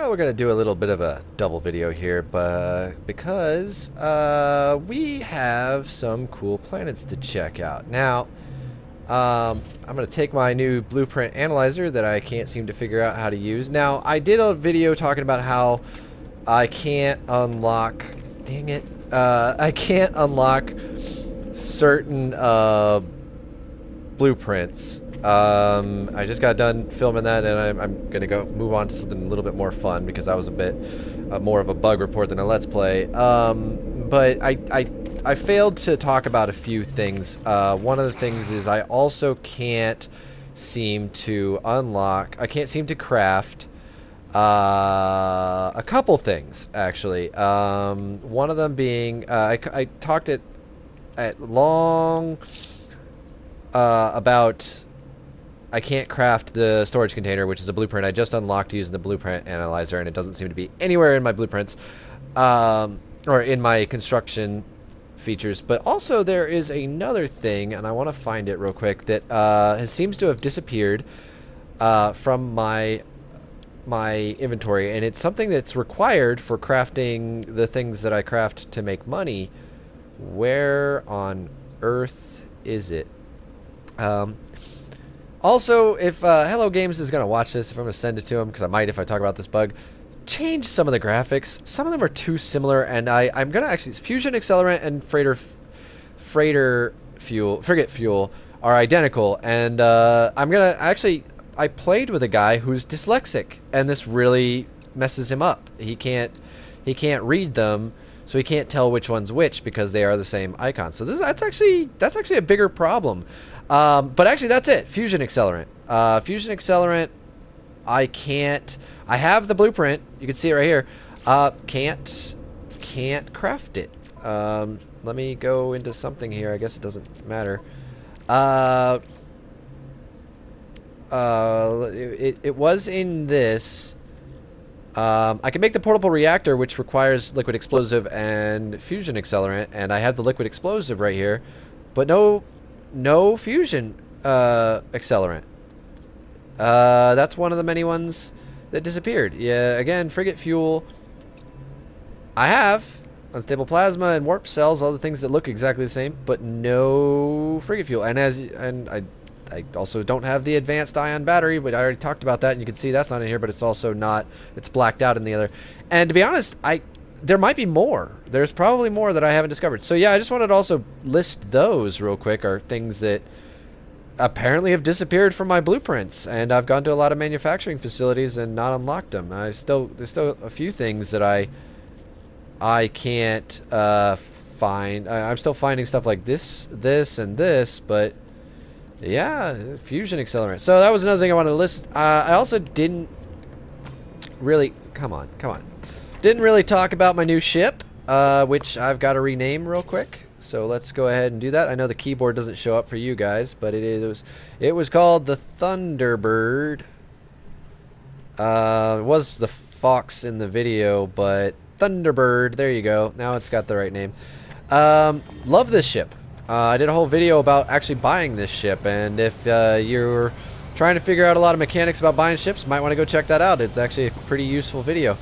Well, we're gonna do a little bit of a double video here, but because we have some cool planets to check out. Now, I'm gonna take my new blueprint analyzer that I can't seem to figure out how to use. Now, I did a video talking about how I can't unlock. Dang it! I can't unlock certain blueprints. I just got done filming that, and I'm gonna go move on to something a little bit more fun because that was a bit more of a bug report than a let's play. But I failed to talk about a few things. One of the things is I also can't seem to unlock. I can't seem to craft a couple things actually. One of them being I talked at long about. I can't craft the storage container, which is a blueprint I just unlocked using the blueprint analyzer, and it doesn't seem to be anywhere in my blueprints, or in my construction features. But also there is another thing, and I want to find it real quick, that seems to have disappeared from my inventory, and it's something that's required for crafting the things that I craft to make money. Where on earth is it? Also, if Hello Games is going to watch this, if I'm going to send it to him, because I might if I talk about this bug, change some of the graphics. Some of them are too similar, and I'm going to actually... Fusion Accelerant and Frigate Fuel are identical, and I'm going to... Actually, I played with a guy who's dyslexic, and this really messes him up. He can't read them, so he can't tell which one's which because they are the same icon. So that's actually a bigger problem. But actually, that's it. Fusion Accelerant. Fusion Accelerant. I have the blueprint. You can see it right here. Can't craft it. Let me go into something here. I guess it doesn't matter. It was in this. I can make the portable reactor, which requires liquid explosive and fusion accelerant, and I had the liquid explosive right here, but no fusion accelerant. That's one of the many ones that disappeared. Yeah, again, frigate fuel. I have unstable plasma and warp cells, all the things that look exactly the same, but no frigate fuel. And I also don't have the advanced ion battery, but I already talked about that, and you can see that's not in here, but it's also not, it's blacked out in the other. And to be honest, there might be more. There's probably more that I haven't discovered. So yeah, I just wanted to also list those real quick, are things that apparently have disappeared from my blueprints, and I've gone to a lot of manufacturing facilities and not unlocked them. There's still a few things that I can't find. I'm still finding stuff like this, and this, but yeah, fusion accelerant. So that was another thing I wanted to list. I also didn't really... Come on. Didn't really talk about my new ship, which I've got to rename real quick. So let's go ahead and do that. I know the keyboard doesn't show up for you guys, but it was called the Thunderbird. It was the Fox in the video, but Thunderbird. There you go. Now it's got the right name. Love this ship. I did a whole video about actually buying this ship, and if you're trying to figure out a lot of mechanics about buying ships, you might want to go check that out. It's actually a pretty useful video.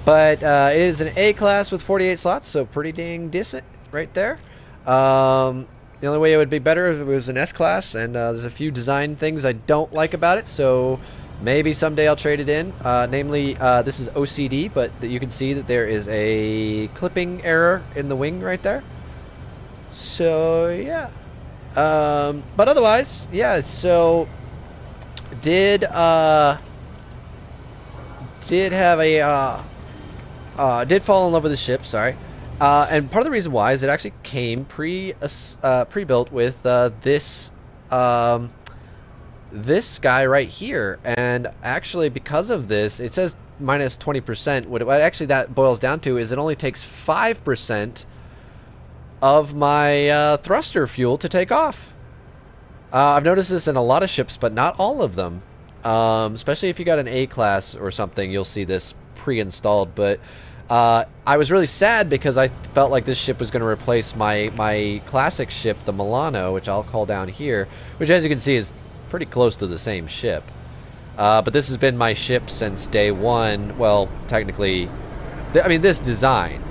But it is an A class with 48 slots, so pretty dang decent right there. The only way it would be better if it was an S class, and there's a few design things I don't like about it, so maybe someday I'll trade it in. Namely, this is OCD, but you can see that there is a clipping error in the wing right there. So yeah, but otherwise, yeah. So did have a did fall in love with the ship. Sorry, and part of the reason why is it actually came pre-built with this this guy right here, and actually because of this, it says minus 20%. What actually that boils down to is it only takes 5% of my thruster fuel to take off. I've noticed this in a lot of ships, but not all of them. Especially if you got an A class or something, you'll see this pre-installed. But I was really sad because I felt like this ship was going to replace my classic ship, the Milano, which I'll call down here, which as you can see is pretty close to the same ship. But this has been my ship since day one. Well, technically, I mean, this design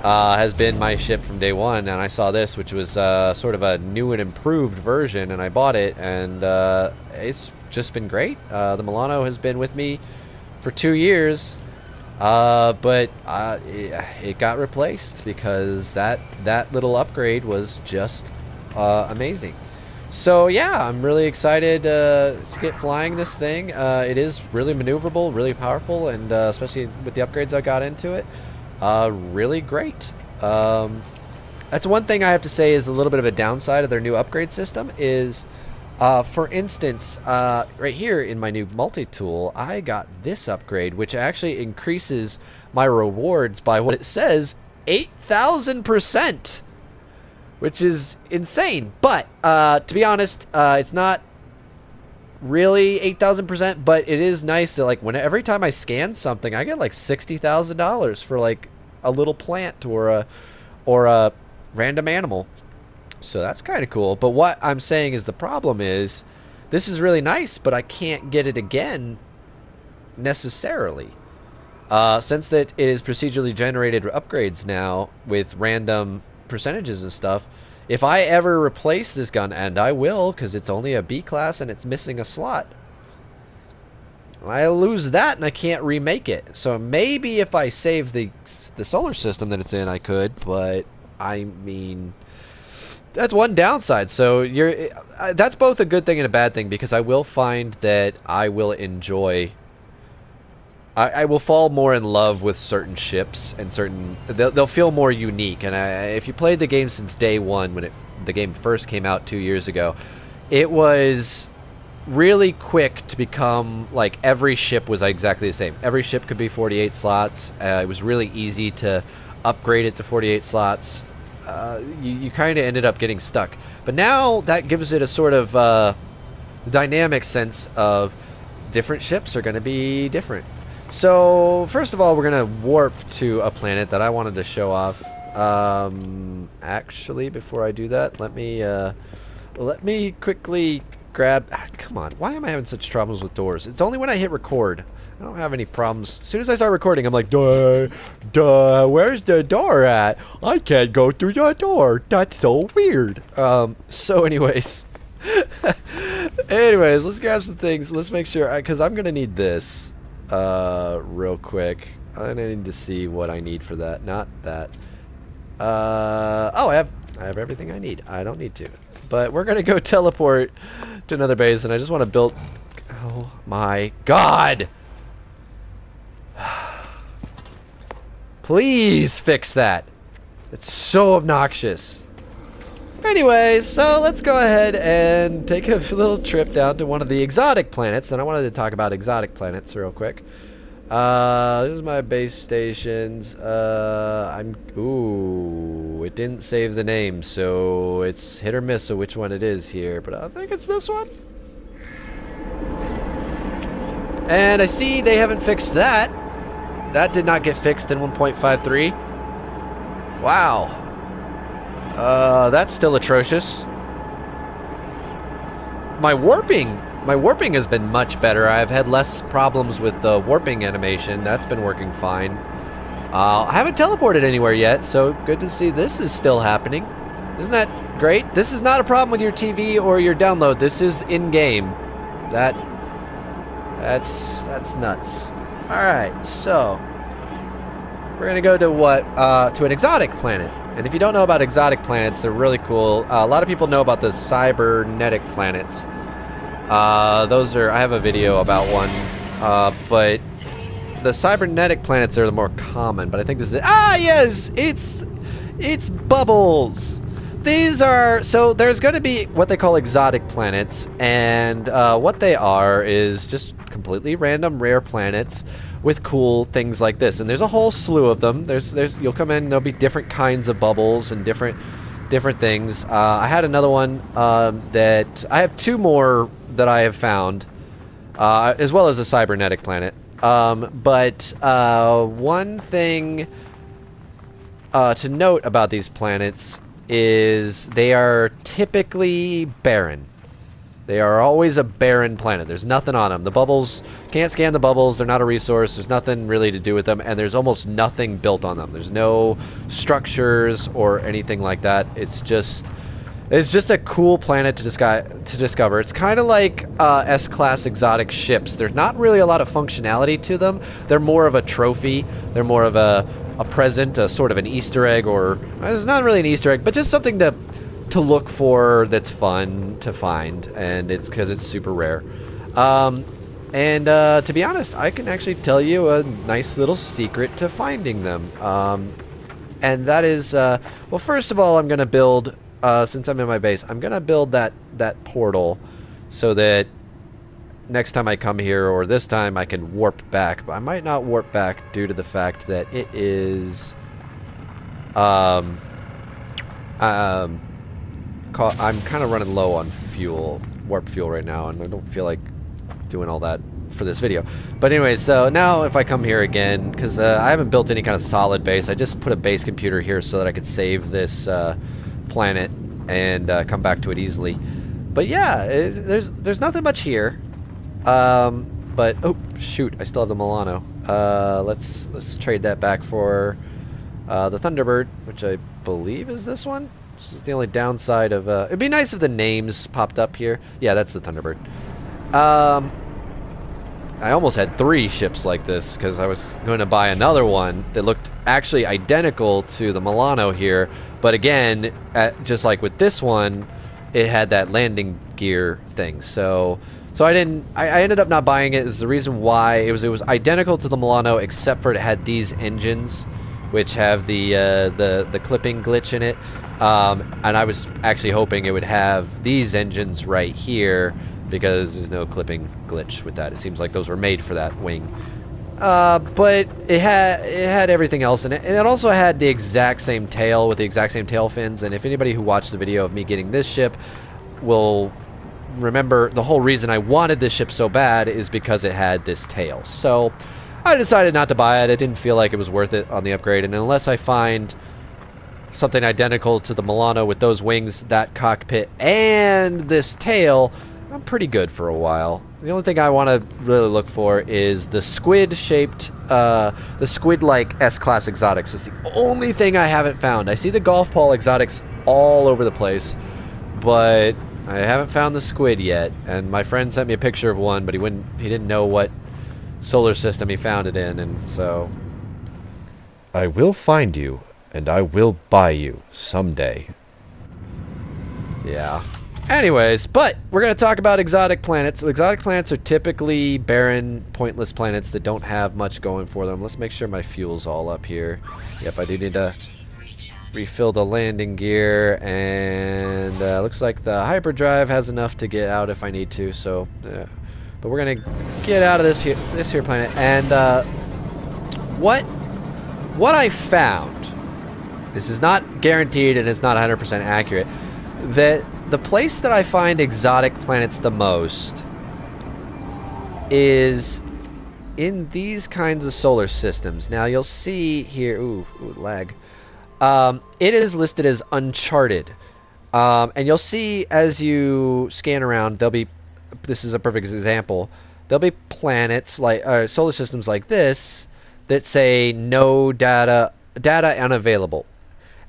has been my ship from day one, and I saw this, which was sort of a new and improved version, and I bought it, and it's just been great. The Milano has been with me for 2 years, but it got replaced because that little upgrade was just amazing. So yeah, I'm really excited to get flying this thing. It is really maneuverable, really powerful, and especially with the upgrades I got into it, really great. That's one thing I have to say is a little bit of a downside of their new upgrade system is, for instance, right here in my new multi-tool, I got this upgrade, which actually increases my rewards by what it says, 8,000%. Which is insane, but to be honest, it's not really 8,000%, but it is nice that, like, every time I scan something, I get like $60,000 for like a little plant or a random animal. So that's kind of cool. But what I'm saying is the problem is this is really nice, but I can't get it again necessarily. Since that it is procedurally generated upgrades now with random percentages and stuff, if I ever replace this gun, and I will because it's only a B class and it's missing a slot, I lose that and I can't remake it. So maybe if I save the solar system that it's in, I could, but I mean, that's one downside. So that's both a good thing and a bad thing, because I will find that I will enjoy, I will fall more in love with certain ships, and they'll feel more unique. And if you played the game since day one, when the game first came out 2 years ago, it was really quick to become like every ship was exactly the same. Every ship could be 48 slots. It was really easy to upgrade it to 48 slots. You kind of ended up getting stuck. But now that gives it a sort of dynamic sense of different ships are going to be different. So, first of all, we're going to warp to a planet that I wanted to show off. Actually, before I do that, let me quickly grab... come on, why am I having such troubles with doors? It's only when I hit record. I don't have any problems. As soon as I start recording, I'm like, duh, where's the door at? I can't go through the door. That's so weird. So anyways... anyways, let's grab some things. Let's make sure, because I'm going to need this. Real quick. I need to see what I need for that. Not that. Oh, I have everything I need. I don't need to. But we're gonna go teleport to another base, and I just want to build. Oh my God! Please fix that. It's so obnoxious. Anyways, so let's go ahead and take a little trip down to one of the exotic planets. And I wanted to talk about exotic planets real quick. There's my base stations. Ooh, it didn't save the name, so it's hit or miss of which one it is here. But I think it's this one. And I see they haven't fixed that. That did not get fixed in 1.53. Wow. That's still atrocious. My warping has been much better. I've had less problems with the warping animation. That's been working fine. I haven't teleported anywhere yet, so good to see this is still happening. Isn't that great? This is not a problem with your TV or your download. This is in-game. That's nuts. Alright, so we're gonna go to what? To an exotic planet. And if you don't know about exotic planets, they're really cool. A lot of people know about the cybernetic planets. Those are, I have a video about one, but the cybernetic planets are the more common, but I think this is, yes, it's bubbles. These are, so there's going to be what they call exotic planets, and what they are is just completely random rare planets with cool things like this. And there's a whole slew of them. You'll come in, there'll be different kinds of bubbles and different things. I had another one that I have two more that I have found, as well as a cybernetic planet. But one thing to note about these planets is they are typically barren. They are always a barren planet. There's nothing on them. The bubbles, can't scan the bubbles. They're not a resource. There's nothing really to do with them, and there's almost nothing built on them. There's no structures or anything like that. It's just a cool planet to discover. It's kind of like S-class exotic ships. There's not really a lot of functionality to them. They're more of a trophy. They're more of a present, a sort of an Easter egg, or it's not really an Easter egg, but just something to look for that's fun to find, and it's because it's super rare. To be honest, I can actually tell you a nice little secret to finding them. And that is, well, first of all, I'm going to build, since I'm in my base, I'm going to build that portal so that next time I come here, or this time, I can warp back. But I might not warp back due to the fact that it is, I'm kind of running low on fuel, warp fuel right now, and I don't feel like doing all that for this video. But anyway, so now if I come here again, because I haven't built any kind of solid base, I just put a base computer here so that I could save this planet and come back to it easily. But yeah, there's nothing much here. But oh shoot, I still have the Milano. Let's trade that back for the Thunderbird, which I believe is this one. This is the only downside of it'd be nice if the names popped up here. Yeah, that's the Thunderbird. I almost had 3 ships like this because I was going to buy another one that looked actually identical to the Milano here, but again, just like with this one, it had that landing gear thing. So I ended up not buying it. It's the reason why it was identical to the Milano, except for it had these engines, which have the clipping glitch in it. And I was actually hoping it would have these engines right here, because there's no clipping glitch with that. It seems like those were made for that wing. But it had everything else in it, and it also had the exact same tail with the exact same tail fins. And if anybody who watched the video of me getting this ship will remember, the whole reason I wanted this ship so bad is because it had this tail. So I decided not to buy it. I didn't feel like it was worth it on the upgrade, and unless I find something identical to the Milano with those wings, that cockpit, and this tail, I'm pretty good for a while. The only thing I want to really look for is the squid-shaped, the squid-like S-class exotics. It's the only thing I haven't found. I see the golf ball exotics all over the place, but I haven't found the squid yet. And my friend sent me a picture of one, but he didn't know what solar system he found it in, and so I will find you, and I will buy you someday. Yeah. Anyways, but we're going to talk about exotic planets. So exotic planets are typically barren, pointless planets that don't have much going for them. Let's make sure my fuel's all up here. Yep, I do need to refill the landing gear, and looks like the hyperdrive has enough to get out if I need to. So, but we're going to get out of this here planet. And what I found, this is not guaranteed and it's not 100% accurate, that the place that I find exotic planets the most is in these kinds of solar systems. Now you'll see here, ooh lag. It is listed as uncharted, and you'll see as you scan around, this is a perfect example. There'll be planets like solar systems like this that say no data unavailable.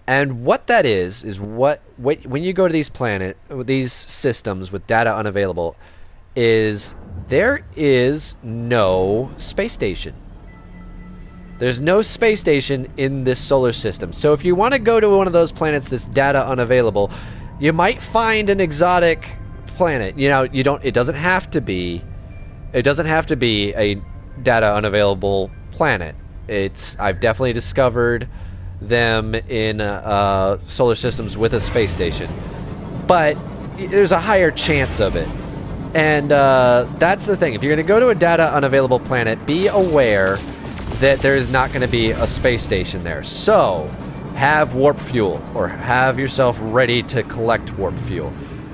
And what that is when you go to these systems with data unavailable, is there is no space station. There's no space station in this solar system. So if you want to go to one of those planets that's data unavailable, you might find an exotic planet. You know, it doesn't have to be a data unavailable planet. I've definitely discovered them in solar systems with a space station, but there's a higher chance of it. And that's the thing. If you're going to go to a data unavailable planet, be aware that there is not going to be a space station there. So have warp fuel, or have yourself ready to collect warp fuel,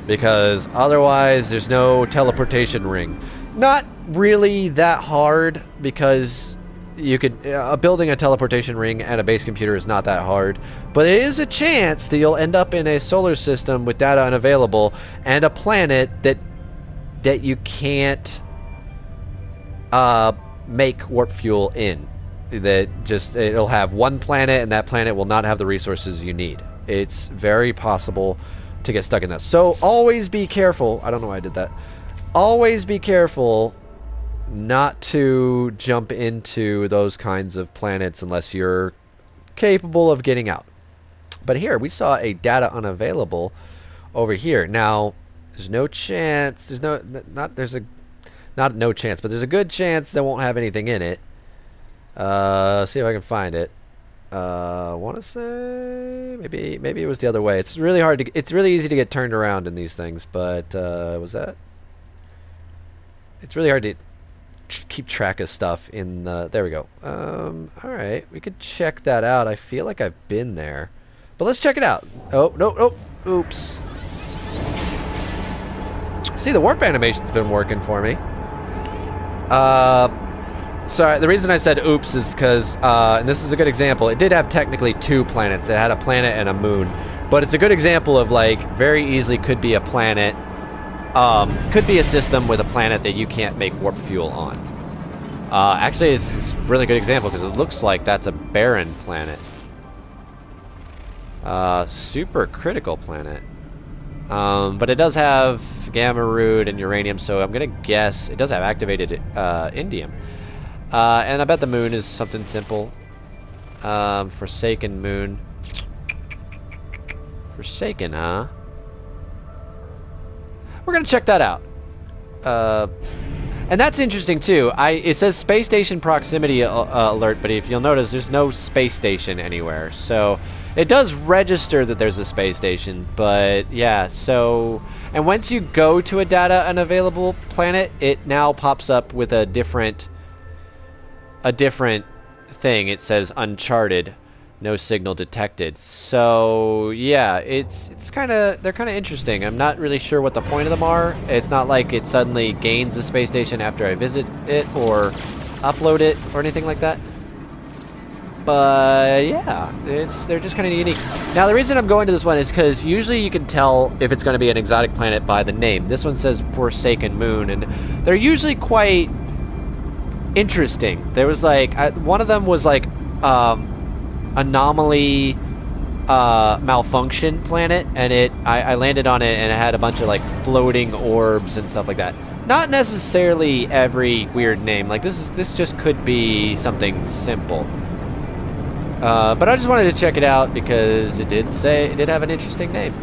because otherwise there's no teleportation ring. Not really that hard, because you could building a teleportation ring and a base computer is not that hard, but it is a chance that you'll end up in a solar system with data unavailable and a planet that that you can't make warp fuel in. That just, it'll have one planet, and that planet will not have the resources you need. It's very possible to get stuck in that. So always be careful. I don't know why I did that. Always be careful not to jump into those kinds of planets unless you're capable of getting out. But here we saw a data unavailable over here. Now there's no chance. There's no chance, but there's a good chance they won't have anything in it. See if I can find it. I want to say maybe it was the other way. It's really hard to. It's really easy to get turned around in these things, but was that? It's really hard to keep track of stuff in the. There we go. All right, we could check that out. I feel like I've been there, but let's check it out. Oh no, no, oops. See, the warp animation's been working for me. Sorry, the reason I said oops is because, and this is a good example, it did have technically 2 planets. It had a planet and a moon. But it's a good example of, like, very easily could be a planet, could be a system with a planet that you can't make warp fuel on. Actually, it's a really good example because it looks like that's a barren planet. Super critical planet. But it does have gamma root and uranium, so I'm going to guess it does have activated indium. And I bet the moon is something simple. Forsaken moon. Forsaken, huh? We're gonna check that out. And that's interesting too. It says space station proximity alert, but if you'll notice, there's no space station anywhere. So it does register that there's a space station, but yeah. So, and once you go to a data unavailable planet, it now pops up with a different thing. It says uncharted, no signal detected. So yeah, it's kind of, they're kind of interesting. I'm not really sure what the point of them are. It's not like it suddenly gains a space station after I visit it or upload it or anything like that. But yeah, they're just kind of unique. Now the reason I'm going to this one is because usually you can tell if it's going to be an exotic planet by the name. This one says Forsaken Moon, and they're usually quite interesting. There was like one of them was like anomaly malfunction planet, and I landed on it and it had a bunch of like floating orbs and stuff like that. Not necessarily every weird name. Like this just could be something simple. But I just wanted to check it out because it did have an interesting name.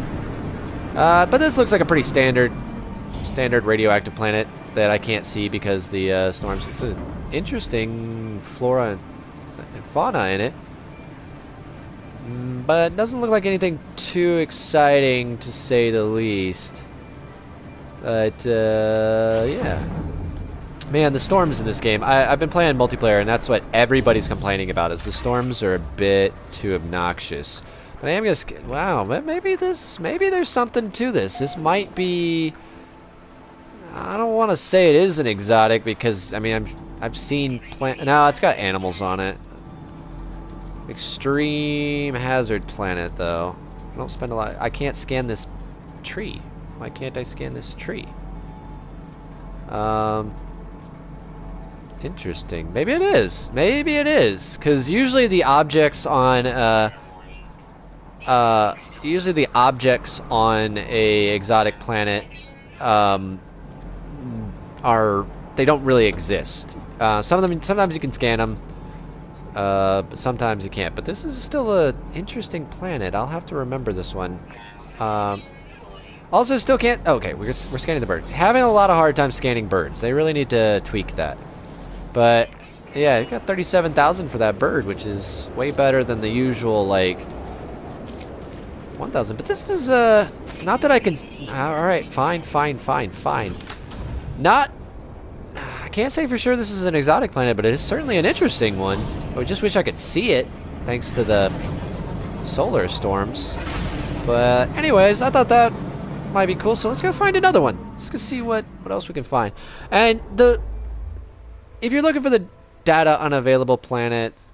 But this looks like a pretty standard radioactive planet that I can't see because the storms. It's an interesting flora and fauna in it, but it doesn't look like anything too exciting to say the least. But yeah, man, the storms in this game. I've been playing multiplayer, and that's what everybody's complaining about. Is the storms are a bit too obnoxious. But I am gonna. Wow, maybe there's something to this. This might be. I don't want to say it is an exotic because I mean I've seen no, it's got animals on it. Extreme hazard planet though. I don't spend a lot. I can't scan this tree. Why can't I scan this tree? Interesting. Maybe it is. Maybe it is. Because usually the objects on a exotic planet they don't really exist. Some of them, sometimes you can scan them, but sometimes you can't. But this is still an interesting planet. I'll have to remember this one. Also, still can't. Okay, we're scanning the bird. Having a lot of hard time scanning birds. They really need to tweak that. But yeah, you got 37,000 for that bird, which is way better than the usual like 1,000. But this is not that I can. All right, fine. Not. I can't say for sure this is an exotic planet, but it is certainly an interesting one. I just wish I could see it, thanks to the solar storms. But anyways, I thought that might be cool, so let's go find another one. Let's go see what else we can find. And if you're looking for the data unavailable planets,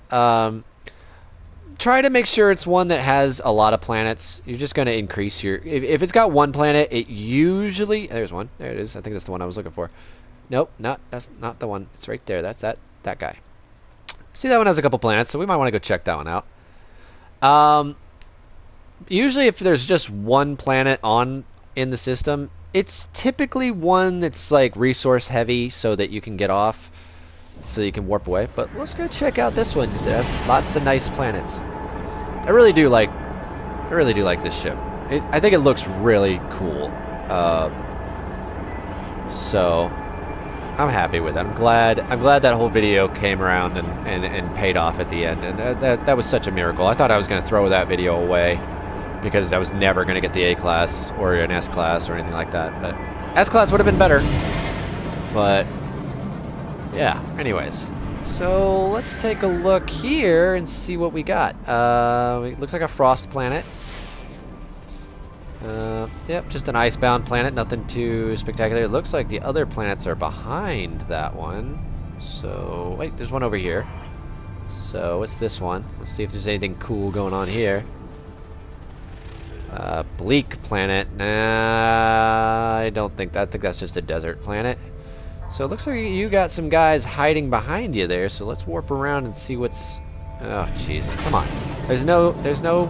try to make sure it's one that has a lot of planets. You're just going to increase your... If it's got one planet, it usually... There's one. There it is. I think that's the one I was looking for. Nope, that's not the one. It's right there. That's that guy. See, that one has a couple planets, so we might want to go check that one out. Usually if there's just one planet in the system, it's typically one that's like resource heavy so that you can get off, so you can warp away. But let's go check out this one because it has lots of nice planets. I really do like this ship. I think it looks really cool. So I'm happy with it. I'm glad that whole video came around and paid off at the end. And that was such a miracle. I thought I was going to throw that video away because I was never going to get the A class or an S class or anything like that. But S class would have been better. But yeah, anyways. So let's take a look here and see what we got. It looks like a frost planet. Yep, just an icebound planet, nothing too spectacular. It looks like the other planets are behind that one. So, wait, there's one over here. So, what's this one? Let's see if there's anything cool going on here. Bleak planet. Nah, I think that's just a desert planet. So, it looks like you got some guys hiding behind you there. So, let's warp around and see what's... Oh, jeez, come on. There's no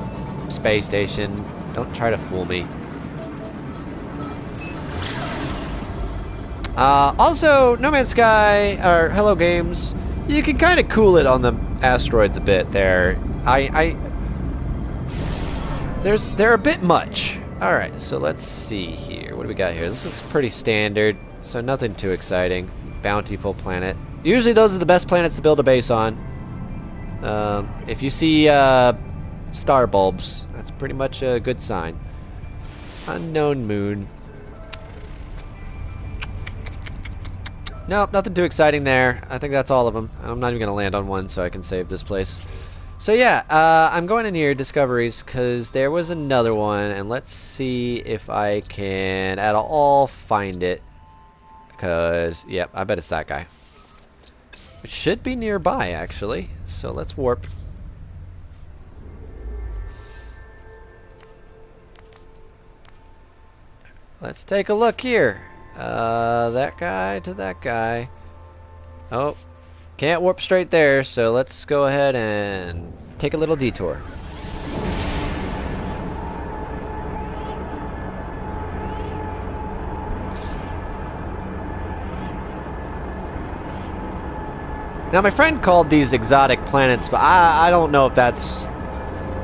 space station. Don't try to fool me. Also, No Man's Sky, or Hello Games, you can kind of cool it on the asteroids a bit there. They're a bit much. Alright, so let's see here. What do we got here? This looks pretty standard, so nothing too exciting. Bountiful planet. Usually those are the best planets to build a base on. If you see star bulbs, that's pretty much a good sign. Unknown moon. Nope, nothing too exciting there. I think that's all of them. I'm not even going to land on one so I can save this place. So yeah, I'm going in here, discoveries, because there was another one, and let's see if I can at all find it. Because, yep, I bet it's that guy. It should be nearby, actually. So let's warp. Let's take a look here. That guy to that guy. Oh, can't warp straight there, so let's go ahead and take a little detour. Now, my friend called these exotic planets, but I don't know if that's...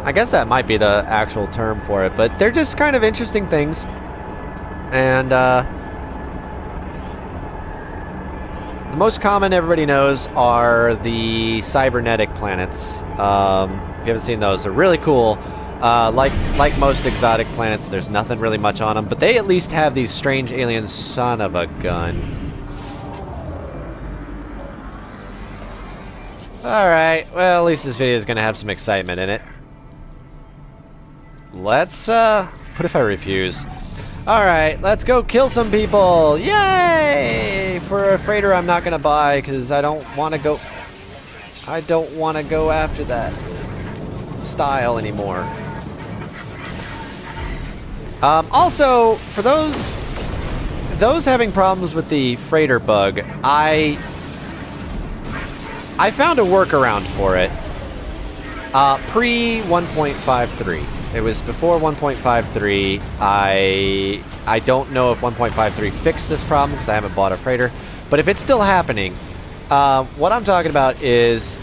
I guess that might be the actual term for it, but they're just kind of interesting things. And, the most common everybody knows are the cybernetic planets. If you haven't seen those, they're really cool. Like most exotic planets, there's nothing really much on them, but they at least have these strange alien son of a gun. Alright, well, at least this video is going to have some excitement in it. Let's, what if I refuse? Alright, let's go kill some people! Yay! For a freighter I'm not gonna buy, because I don't want to go after that style anymore. Also, for those having problems with the freighter bug, I found a workaround for it. Pre 1.53. It was before 1.53. I don't know if 1.53 fixed this problem because I haven't bought a freighter. But if it's still happening, what I'm talking about is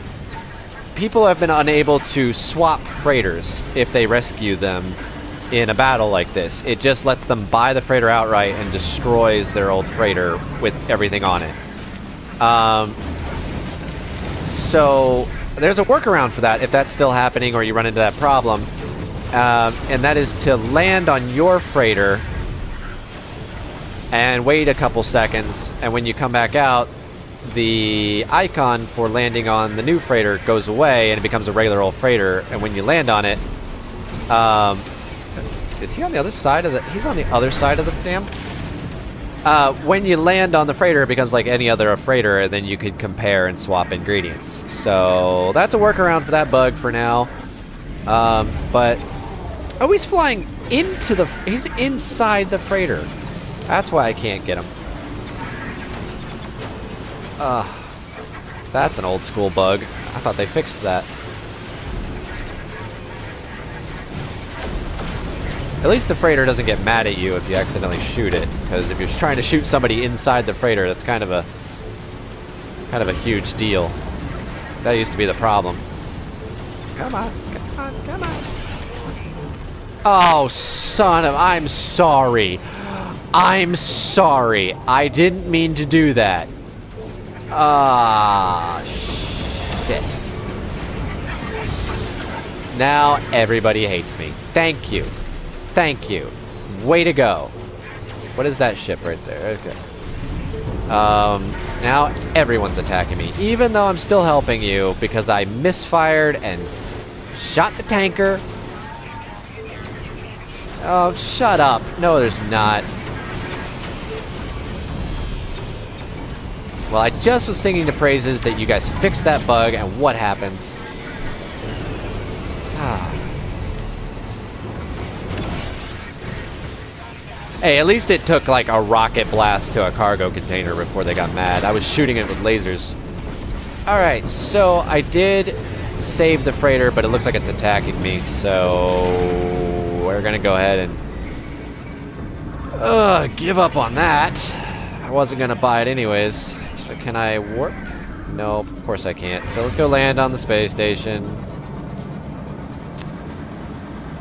people have been unable to swap freighters if they rescue them in a battle like this. It just lets them buy the freighter outright and destroys their old freighter with everything on it. So there's a workaround for that if that's still happening or you run into that problem. And that is to land on your freighter and wait a couple seconds, and when you come back out, the icon for landing on the new freighter goes away and it becomes a regular old freighter, and when you land on it, is he on the other side of the... He's on the other side of the dam? When you land on the freighter, it becomes like any other freighter, and then you can compare and swap ingredients. So that's a workaround for that bug for now. But oh, he's flying into the. He's inside the freighter. That's why I can't get him. That's an old school bug. I thought they fixed that. At least the freighter doesn't get mad at you if you accidentally shoot it, because if you're trying to shoot somebody inside the freighter, that's kind of a huge deal. That used to be the problem. Come on, come on, come on. Oh, son of... I'm sorry. I'm sorry. I didn't mean to do that. Ah, shit. Now everybody hates me. Thank you. Thank you. Way to go. What is that ship right there? Okay. Now everyone's attacking me, even though I'm still helping you because I misfired and shot the tanker. Oh, shut up. No, there's not. Well, I just was singing the praises that you guys fixed that bug, and what happens? Ah. Hey, at least it took like a rocket blast to a cargo container before they got mad. I was shooting it with lasers. Alright, so I did save the freighter, but it looks like it's attacking me, so we're gonna go ahead and give up on that. I wasn't gonna buy it anyways. So can I warp? No, of course I can't. So let's go land on the space station.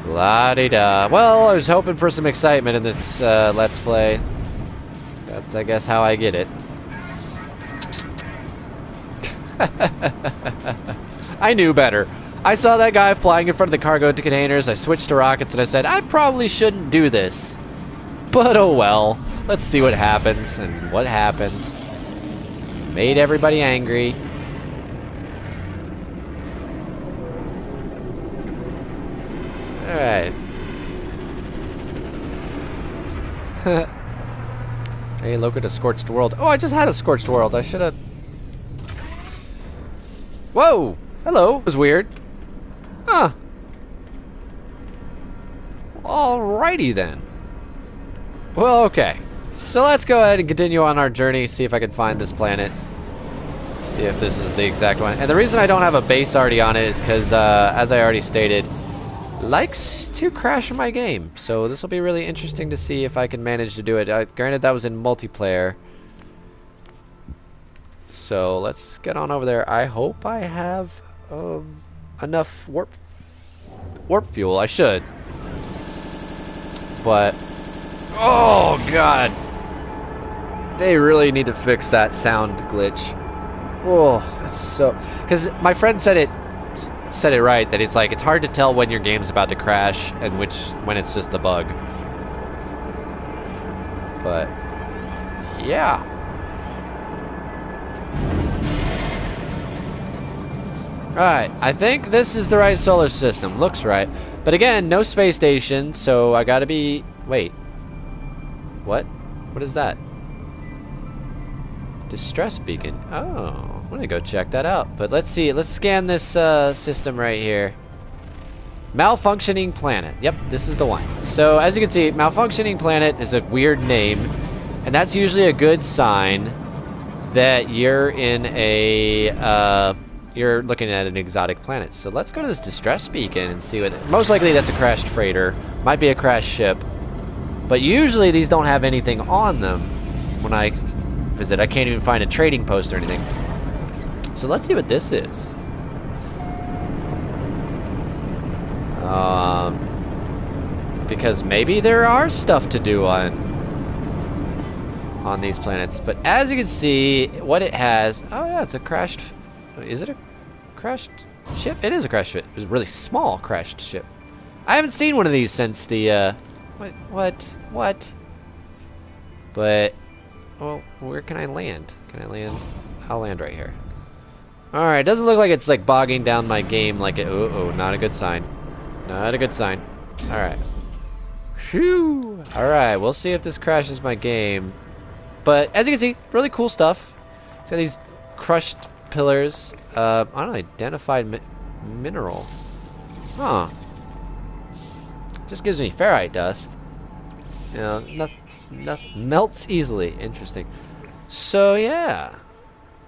La-di-da. Well, I was hoping for some excitement in this Let's Play. That's, I guess, how I get it. I knew better. I saw that guy flying in front of the cargo containers. I switched to rockets and I said, I probably shouldn't do this. But oh well. Let's see what happens. And what happened. Made everybody angry. Alright. Hey, look at a scorched world. Oh, I just had a scorched world. I should have... Whoa! Hello. It was weird. Huh. Alrighty then. Well, okay. So let's go ahead and continue on our journey, see if I can find this planet. See if this is the exact one. And the reason I don't have a base already on it is because, as I already stated, likes to crash my game. So this will be really interesting to see if I can manage to do it. Granted, that was in multiplayer. So let's get on over there. I hope I have enough warp fuel. I should. But, oh god. They really need to fix that sound glitch. Oh, that's so... Because my friend said it right, that it's like, it's hard to tell when your game's about to crash and when it's just a bug. But, yeah. Alright, I think this is the right solar system. Looks right. But again, no space station, so I gotta be... Wait. What? What is that? Distress beacon. Oh, I'm gonna go check that out. But let's see. Let's scan this system right here. Malfunctioning planet. Yep, this is the one. So as you can see, malfunctioning planet is a weird name, and that's usually a good sign that you're in a you're looking at an exotic planet. So let's go to this distress beacon and see what. Most likely that's a crashed freighter. Might be a crashed ship. But usually these don't have anything on them when I visit. I can't even find a trading post or anything. So let's see what this is. Because maybe there are stuff to do on these planets. But as you can see, what it has... Oh yeah, it's a crashed... Is it a crashed ship? It is a crashed ship. It's a really small crashed ship. I haven't seen one of these since the... What? But... Well, where can I land? Can I land? I'll land right here. Alright, doesn't look like it's like bogging down my game like it... Oh, not a good sign. Not a good sign. Alright. Phew! Alright, we'll see if this crashes my game. But, as you can see, really cool stuff. It's got these crushed pillars. Unidentified mineral. Huh. Just gives me ferrite dust. You know, melts easily. Interesting. So yeah.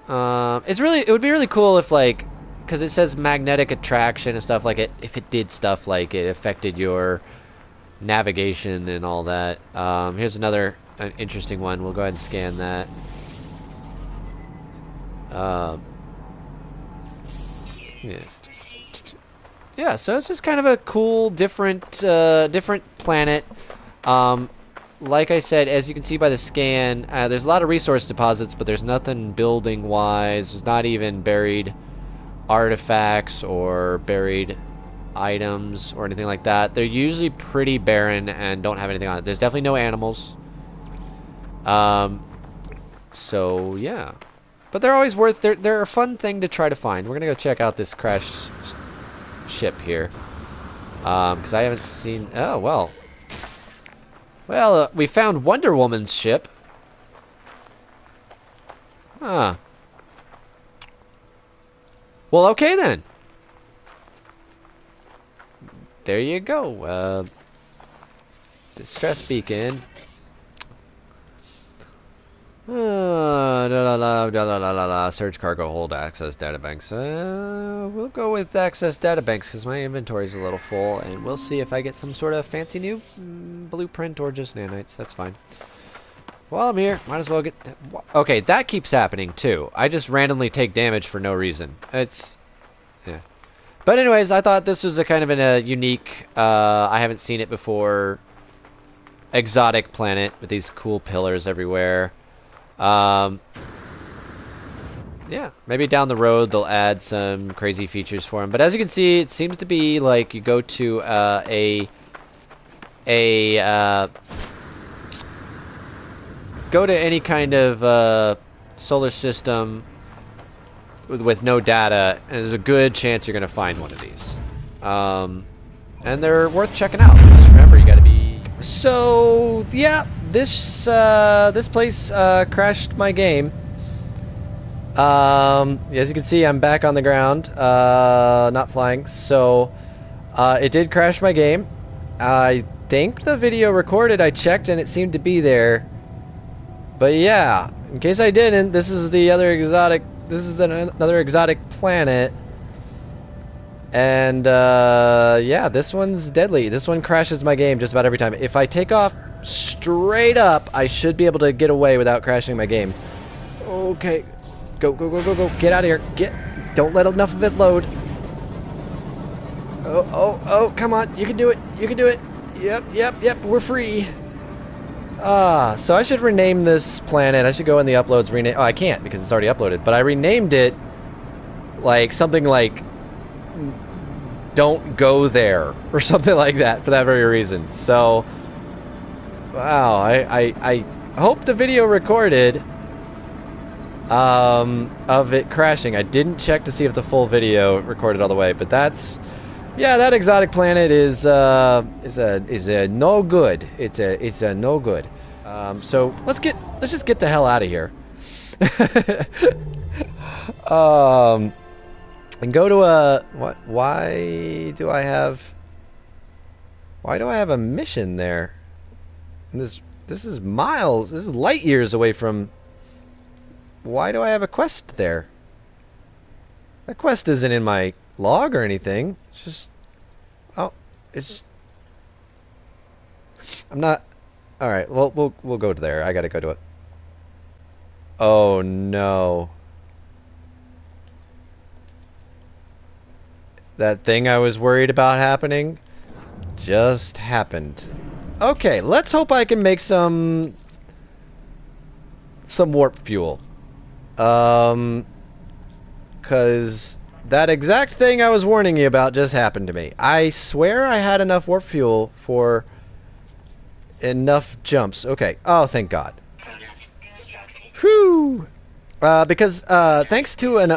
It would be really cool if, like, because it says magnetic attraction and stuff, like, if it did stuff like it affected your navigation and all that. Here's an interesting one. We'll go ahead and scan that. Yeah. Yeah, so it's just kind of a cool, different planet. Like I said, as you can see by the scan, there's a lot of resource deposits, but there's nothing building-wise. There's not even buried artifacts or buried items or anything like that. They're usually pretty barren and don't have anything on it. There's definitely no animals. So yeah, but they're always worth. They're a fun thing to try to find. We're gonna go check out this crashed ship here, because I haven't seen. Oh well. Well, we found Wonder Woman's ship. Huh. Well, okay then. There you go. Distress beacon. Search cargo, hold access databanks. We'll go with access databanks because my inventory's a little full, and we'll see if I get some sort of fancy new blueprint or just nanites. That's fine. While I'm here, might as well get... Okay, that keeps happening too. I just randomly take damage for no reason. It's... yeah. But anyways, I thought this was a kind of a unique, I haven't seen it before, exotic planet with these cool pillars everywhere. Yeah, maybe down the road they'll add some crazy features for them. But as you can see, it seems to be like you go to go to any kind of solar system with no data, and there's a good chance you're gonna find one of these. And they're worth checking out. Just remember, you gotta be. So yeah, this place crashed my game. As you can see, I'm back on the ground, not flying. So it did crash my game. I think the video recorded. I checked and it seemed to be there. But yeah, in case I didn't, this is the other exotic. This is another exotic planet. And yeah, this one's deadly. This one crashes my game just about every time. If I take off straight up, I should be able to get away without crashing my game. Okay. Go, go, go, go, go. Get out of here. Don't let enough of it load. Oh, come on. You can do it. You can do it. Yep. We're free. So I should rename this planet. I should go in the uploads, rename. Oh, I can't because it's already uploaded. But I renamed it like something like "Don't Go There" or something like that for that very reason. So, wow. I hope the video recorded of it crashing. I didn't check to see if the full video recorded all the way, but that's. Yeah, that exotic planet is a no good. It's a no good. So let's just get the hell out of here. And go to a what? Why do I have a mission there? And this is miles. This is light years away from. Why do I have a quest there? That quest isn't in my log or anything. It's just, oh, it's. I'm not. All right, well, we'll go to there. I gotta go to it. Oh no. That thing I was worried about happening just happened. Okay, let's hope I can make some warp fuel. Because that exact thing I was warning you about just happened to me. I swear I had enough warp fuel for enough jumps. Okay. Oh, thank God. Whew. Because thanks to an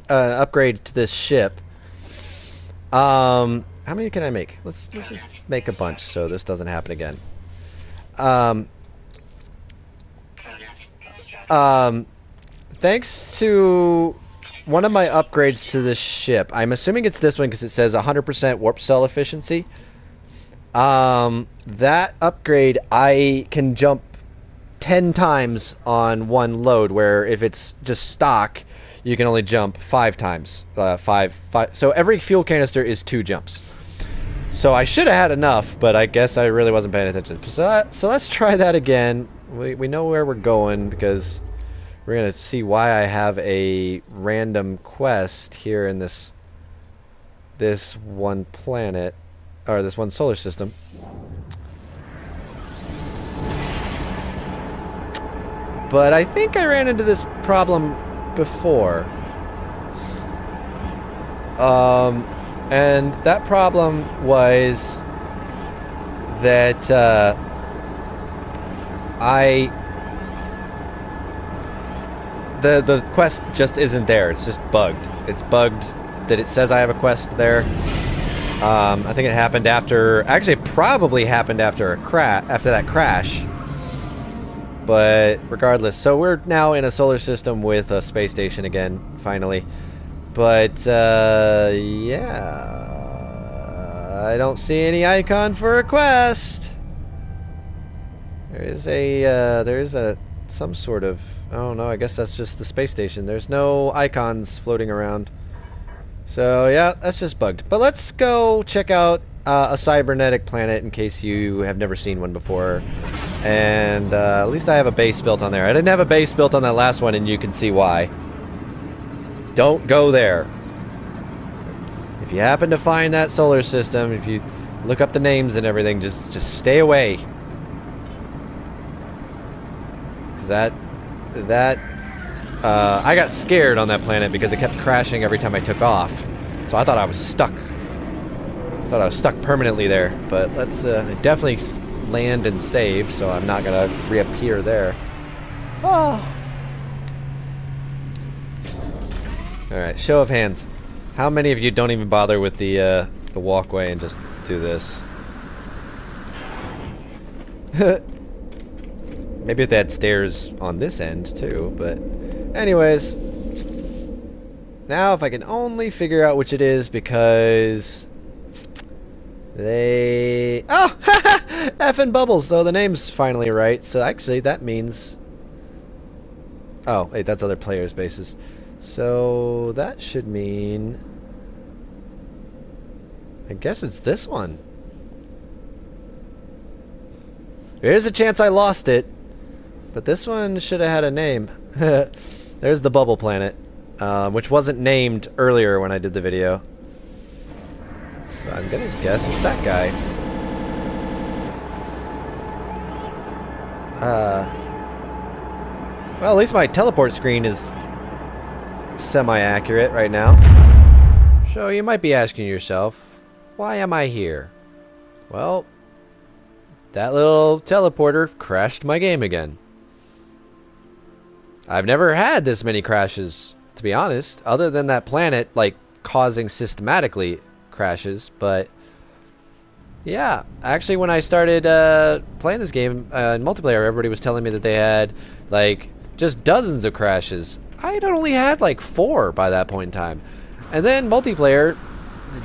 upgrade to this ship. How many can I make? Let's just make a bunch so this doesn't happen again. Thanks to one of my upgrades to this ship, I'm assuming it's this one because it says 100% warp cell efficiency. That upgrade, I can jump 10 times on one load, where if it's just stock, you can only jump 5 times. Five. So every fuel canister is 2 jumps. So I should have had enough, but I guess I really wasn't paying attention. So let's try that again. We know where we're going because we're going to see why I have a random quest here in this one planet, or this one solar system. But I think I ran into this problem before. And that problem was that the quest just isn't there. It's just bugged. It's bugged that it says I have a quest there. I think it happened after, actually it probably happened after that crash. But regardless, so we're now in a solar system with a space station again, finally. But yeah, I don't see any icon for a quest. There is some sort of, oh no, I guess that's just the space station. There's no icons floating around. So yeah, that's just bugged. But let's go check out a cybernetic planet in case you have never seen one before. And at least I have a base built on there. I didn't have a base built on that last one, and you can see why. Don't go there. If you happen to find that solar system, if you look up the names and everything, just stay away. Because I got scared on that planet because it kept crashing every time I took off. So I thought I was stuck. I thought I was stuck permanently there. But let's definitely land and save, so I'm not gonna reappear there. Oh. Alright, show of hands. How many of you don't even bother with the walkway and just do this? Maybe if they had stairs on this end too, but anyways. Now if I can only figure out which it is, because they... Oh! Effing bubbles! So the name's finally right. So actually that means... Oh, wait, that's other players' bases. So that should mean... I guess it's this one. There's a chance I lost it, but this one should have had a name. There's the bubble planet, which wasn't named earlier when I did the video. So I'm gonna guess it's that guy. Well, at least my teleport screen is semi-accurate right now. So you might be asking yourself, why am I here? Well, that little teleporter crashed my game again. I've never had this many crashes, to be honest, other than that planet, like, causing systematically crashes, but yeah, actually when I started playing this game in multiplayer, everybody was telling me that they had, like, just dozens of crashes. I'd only had, like, 4 by that point in time. And then multiplayer,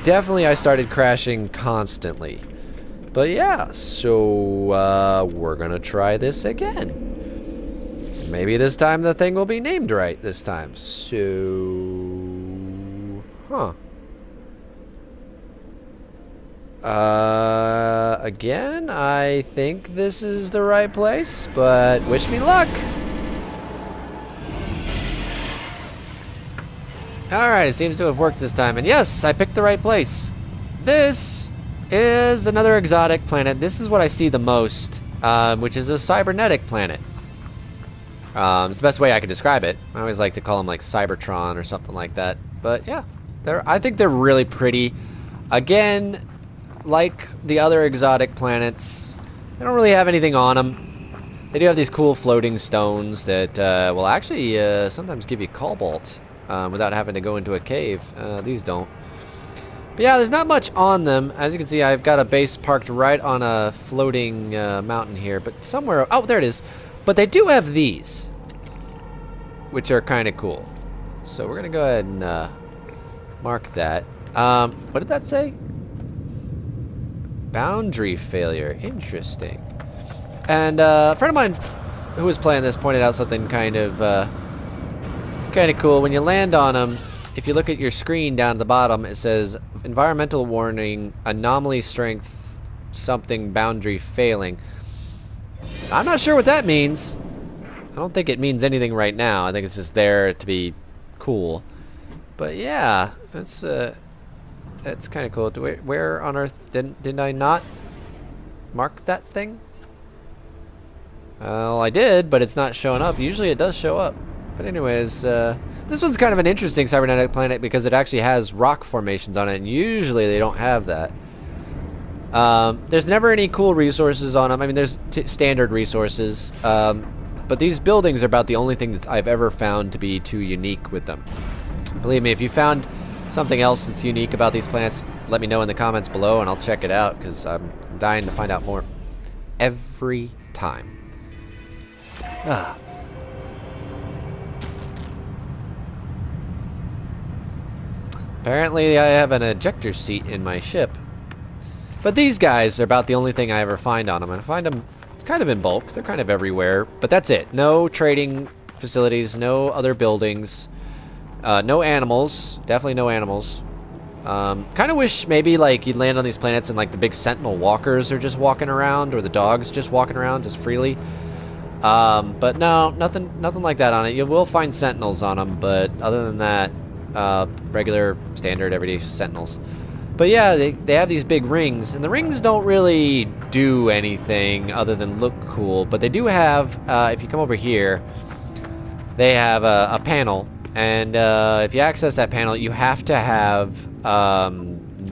definitely I started crashing constantly. But yeah, so we're gonna try this again. Maybe this time the thing will be named right this time. So... Huh. Again, I think this is the right place, but wish me luck. Alright, it seems to have worked this time, and yes, I picked the right place. This is another exotic planet. This is what I see the most, which is a cybernetic planet. It's the best way I can describe it. I always like to call them like Cybertron or something like that. But yeah, I think they're really pretty. Again, like the other exotic planets, they don't really have anything on them. They do have these cool floating stones that will actually sometimes give you cobalt without having to go into a cave. These don't. But yeah, there's not much on them. As you can see, I've got a base parked right on a floating mountain here. But somewhere... Oh, there it is. But they do have these, which are kind of cool. So we're gonna go ahead and mark that. What did that say? Boundary failure. Interesting. And a friend of mine who was playing this pointed out something kind of cool. When you land on them, if you look at your screen down at the bottom, it says environmental warning, anomaly strength, something boundary failing. I'm not sure what that means. I don't think it means anything right now. I think it's just there to be cool. But yeah, that's kind of cool. Where on earth didn't I not mark that thing? Well, I did, but it's not showing up. Usually it does show up. But anyways, this one's kind of an interesting cybernetic planet because it actually has rock formations on it, and usually they don't have that. There's never any cool resources on them. I mean, there's standard resources, but these buildings are about the only thing that I've ever found to be too unique with them. Believe me, if you found something else that's unique about these planets, let me know in the comments below, and I'll check it out, because I'm dying to find out more every time. Ah. Apparently I have an ejector seat in my ship. But these guys are about the only thing I ever find on them. And I find them kind of in bulk. They're kind of everywhere. But that's it. No trading facilities, no other buildings, no animals. Definitely no animals. Kind of wish maybe like you'd land on these planets and like the big sentinel walkers are just walking around, or the dogs just walking around just freely. But no, nothing like that on it. You will find sentinels on them, but other than that, regular, standard, everyday sentinels. But yeah, they have these big rings, and the rings don't really do anything other than look cool. But they do have, if you come over here, they have a panel, and if you access that panel, you have to have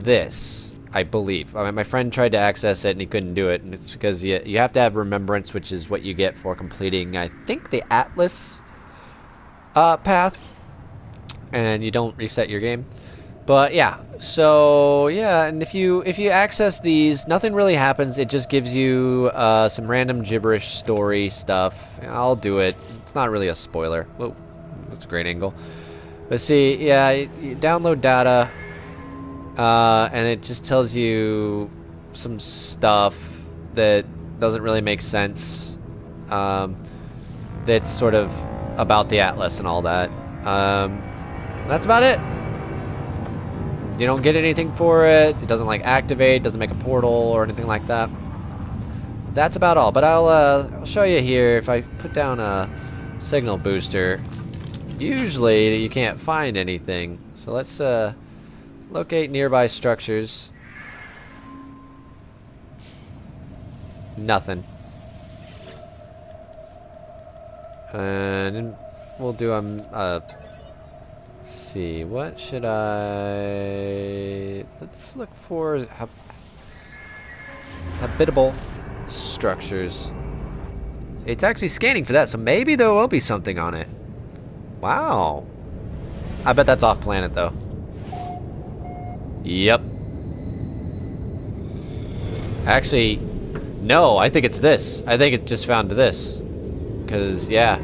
this, I believe. I mean, my friend tried to access it and he couldn't do it, and it's because you have to have remembrance, which is what you get for completing, I think, the Atlas path, and you don't reset your game. But yeah, so yeah, and if you access these, nothing really happens. It just gives you some random gibberish story stuff. I'll do it. It's not really a spoiler. Whoa, that's a great angle. But see, yeah, you download data, and it just tells you some stuff that doesn't really make sense. That's sort of about the Atlas and all that. That's about it. You don't get anything for it. It doesn't like activate, doesn't make a portal or anything like that. That's about all. But I'll show you here. If I put down a signal booster, usually you can't find anything. So let's locate nearby structures. Nothing. And we'll do let's see, what should let's look for habitable structures. It's actually scanning for that, so maybe there will be something on it. Wow. I bet that's off planet though. Yep. Actually, no, I think it's this. I think it just found this. Because, yeah.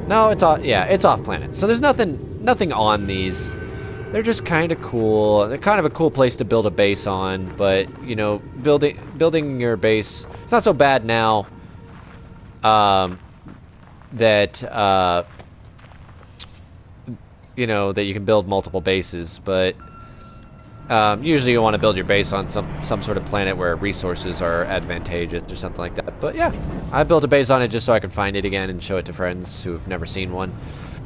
No, it's off, yeah, it's off planet. So there's nothing on these. They're just kind of cool. They're kind of a cool place to build a base on, but you know, building your base, it's not so bad now that you know, that you can build multiple bases, but usually you want to build your base on some sort of planet where resources are advantageous or something like that. But yeah, I built a base on it just so I can find it again and show it to friends who've never seen one.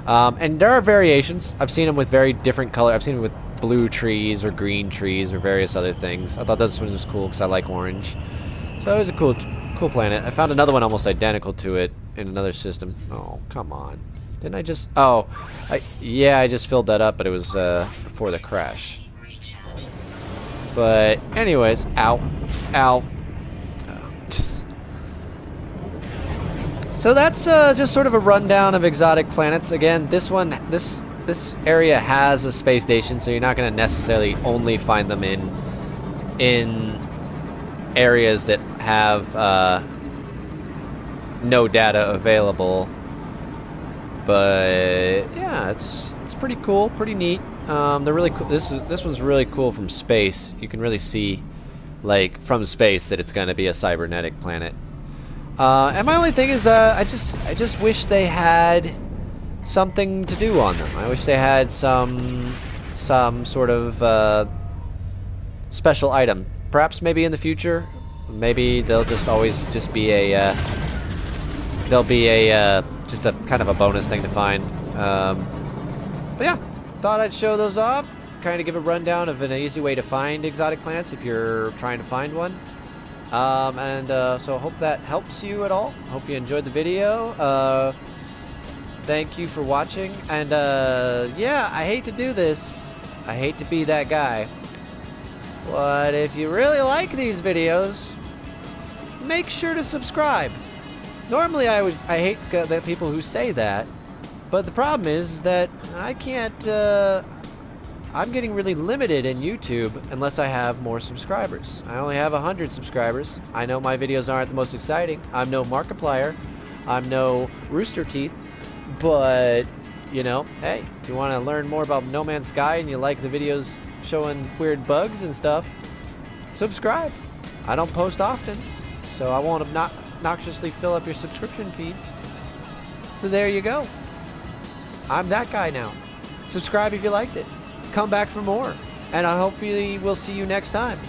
And there are variations. I've seen them with very different color. I've seen them with blue trees or green trees or various other things. I thought this one was cool because I like orange. So it was a cool planet. I found another one almost identical to it in another system. Oh, come on. Didn't I just... Oh, yeah, I just filled that up, but it was before the crash. But anyways, ow. So that's just sort of a rundown of exotic planets. Again, this area has a space station, so you're not going to necessarily only find them in areas that have no data available. But yeah, it's pretty cool, pretty neat. They're really cool. This one's really cool from space. You can really see, like, from space that it's gonna be a cybernetic planet. And my only thing is, I just wish they had something to do on them. I wish they had some sort of special item. Perhaps maybe in the future, maybe they'll just always just be a just a kind of a bonus thing to find. But yeah, thought I'd show those off. Kind of give a rundown of an easy way to find exotic planets if you're trying to find one. So hope that helps you at all. Hope you enjoyed the video. Thank you for watching. And yeah, I hate to do this. I hate to be that guy. But if you really like these videos, make sure to subscribe. Normally I hate the people who say that, but the problem is that I can't, I'm getting really limited in YouTube unless I have more subscribers. I only have 100 subscribers. I know my videos aren't the most exciting. I'm no Markiplier. I'm no Rooster Teeth. But, you know, hey, if you want to learn more about No Man's Sky and you like the videos showing weird bugs and stuff, subscribe. I don't post often, so I won't obnoxiously fill up your subscription feeds. So there you go. I'm that guy now. Subscribe if you liked it. Come back for more. And I hope we will see you next time.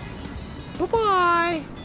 Bye-bye.